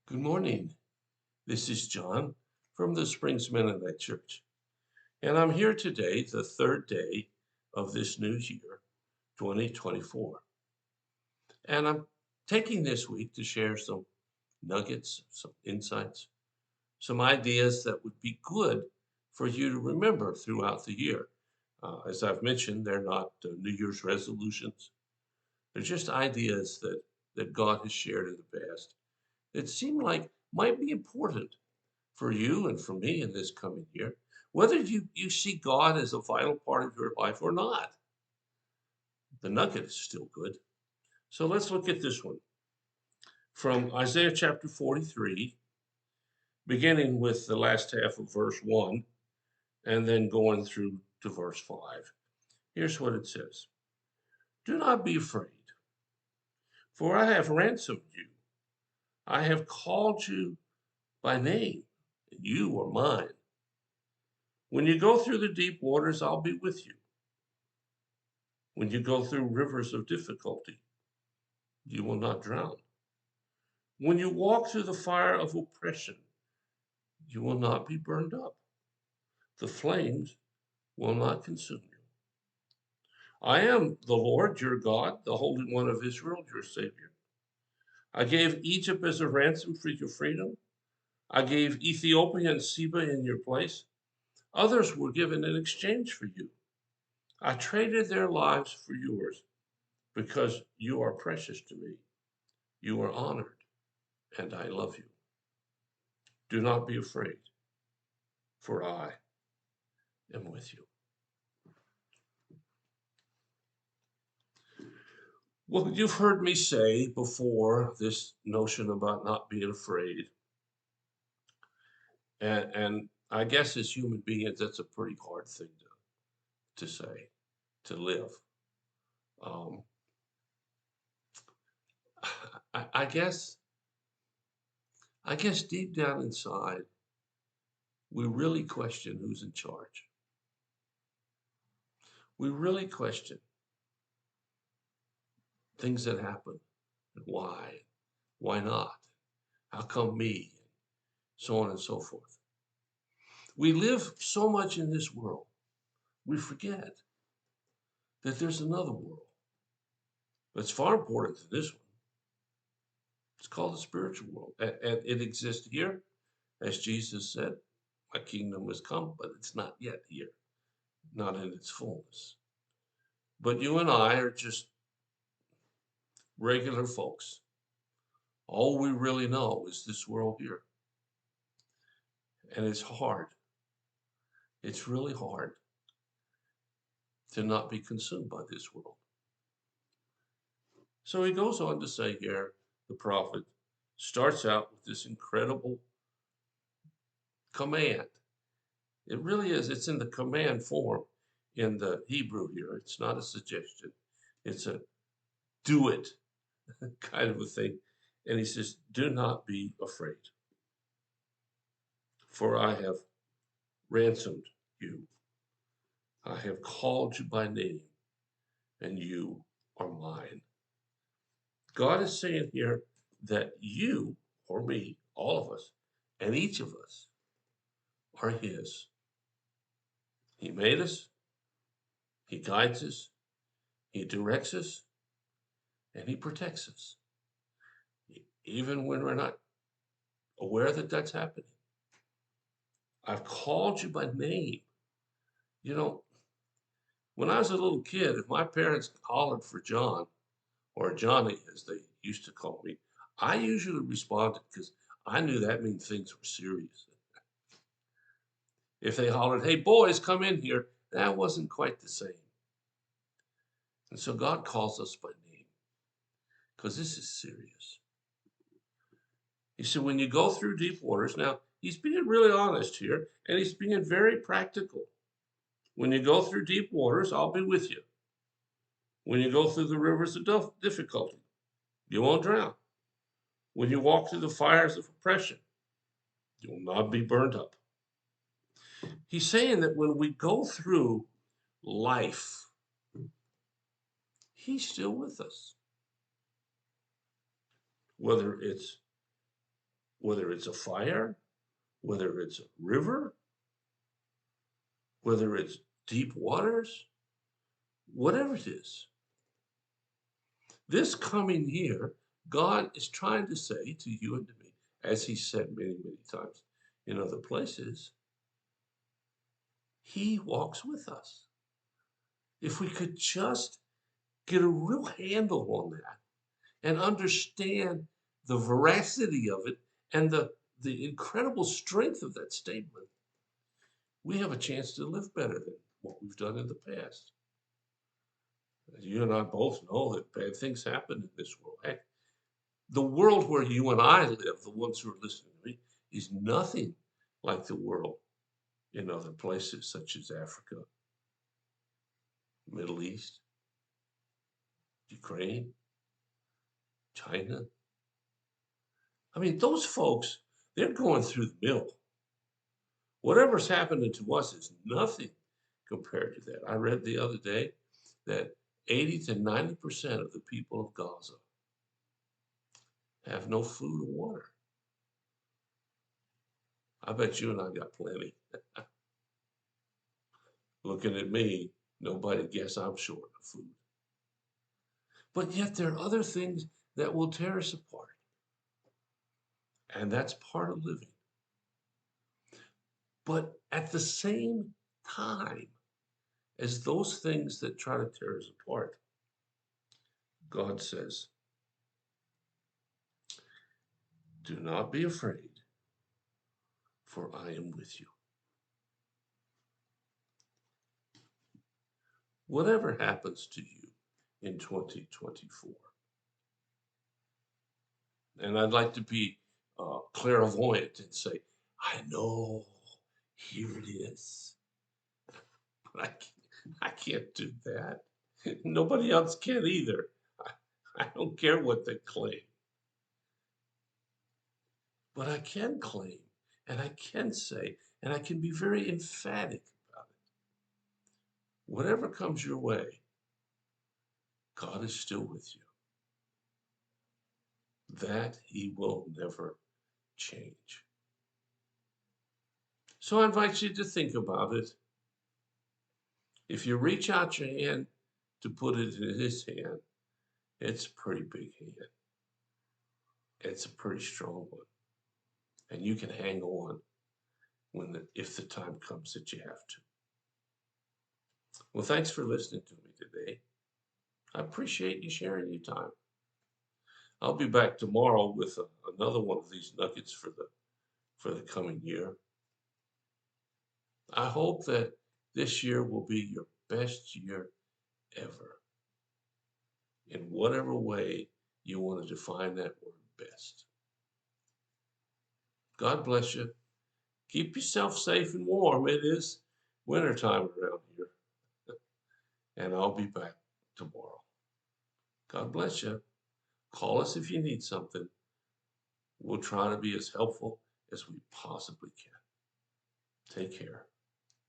Good morning. This is John from the Springs Mennonite Church, and I'm here today, the third day of this new year, 2024. And I'm taking this week to share some nuggets, some insights, some ideas that would be good for you to remember throughout the year. As I've mentioned, they're not New Year's resolutions. They're just ideas that God has shared in the past that seem like might be important for you and for me in this coming year, whether you see God as a vital part of your life or not. The nugget is still good. So let's look at this one from Isaiah chapter 43, beginning with the last half of verse 1 and then going through to verse 5. Here's what it says: Do not be afraid, for I have ransomed you. I have called you by name, and you are mine. When you go through the deep waters, I'll be with you. When you go through rivers of difficulty, you will not drown. When you walk through the fire of oppression, you will not be burned up. The flames will not consume you. I am the Lord your God, the Holy One of Israel, your Savior. I gave Egypt as a ransom for your freedom. I gave Ethiopia and Seba in your place. Others were given in exchange for you. I traded their lives for yours because you are precious to me. You are honored, and I love you. Do not be afraid, for I am with you. Well, you've heard me say before this notion about not being afraid. And I guess as human beings, that's a pretty hard thing to say, to live. Um, I guess deep down inside, we really question who's in charge. We really question things that happen and why not, how come me, so on and so forth. We live so much in this world, we forget that there's another world that's far important than this one. It's called the spiritual world. And it exists here, as Jesus said, my kingdom has come, but it's not yet here, not in its fullness. But you and I are just regular folks. All we really know is this world here. And it's hard. It's really hard to not be consumed by this world. So he goes on to say here, the prophet starts out with this incredible command. It really is. It's in the command form in the Hebrew here. It's not a suggestion. It's a do it kind of a thing. And he says, do not be afraid, for I have ransomed you. I have called you by name, and you are mine. God is saying here that you, or me, all of us, and each of us are his. He made us, he guides us, he directs us, and he protects us, even when we're not aware that that's happening. I've called you by name. You know, when I was a little kid, if my parents hollered for John, or Johnny as they used to call me, I usually responded because I knew that meant things were serious. If they hollered, hey boys, come in here, that wasn't quite the same. And so God calls us by name because this is serious. He said, when you go through deep waters, now he's being really honest here and he's being very practical. When you go through deep waters, I'll be with you. When you go through the rivers of difficulty, you won't drown. When you walk through the fires of oppression, you will not be burned up. He's saying that when we go through life, he's still with us. Whether it's whether it's a fire, whether it's a river, whether it's deep waters, whatever it is. This coming year, God is trying to say to you and to me, as He said many, many times in other places, He walks with us. If we could just get a real handle on that and understand the veracity of it and the incredible strength of that statement, we have a chance to live better than what we've done in the past. You and I both know that bad things happen in this world. Heck, the world where you and I live, the ones who are listening to me, is nothing like the world in other places such as Africa, Middle East, Ukraine, China. I mean, those folks, they're going through the mill. Whatever's happening to us is nothing compared to that. I read the other day that 80 to 90% of the people of Gaza have no food or water. I bet you and I got plenty. Looking at me, nobody guess I'm short of food. But yet there are other things that will tear us apart. And that's part of living. But at the same time as those things that try to tear us apart, God says, do not be afraid, for I am with you. Whatever happens to you in 2024, and I'd like to be clairvoyant and say, I know, here it is. But I can't do that. Nobody else can either. I don't care what they claim. But I can claim, and I can say, and I can be very emphatic about it. Whatever comes your way, God is still with you. That He will never change. So I invite you to think about it. If you reach out your hand to put it in His hand, it's a pretty big hand. It's a pretty strong one. And you can hang on if the time comes that you have to. Well, thanks for listening to me today. I appreciate you sharing your time. I'll be back tomorrow with another one of these nuggets for the coming year. I hope that this year will be your best year ever, in whatever way you want to define that word best. God bless you. Keep yourself safe and warm. It is wintertime around here. And I'll be back tomorrow. God bless you. Call us if you need something. We'll try to be as helpful as we possibly can. Take care.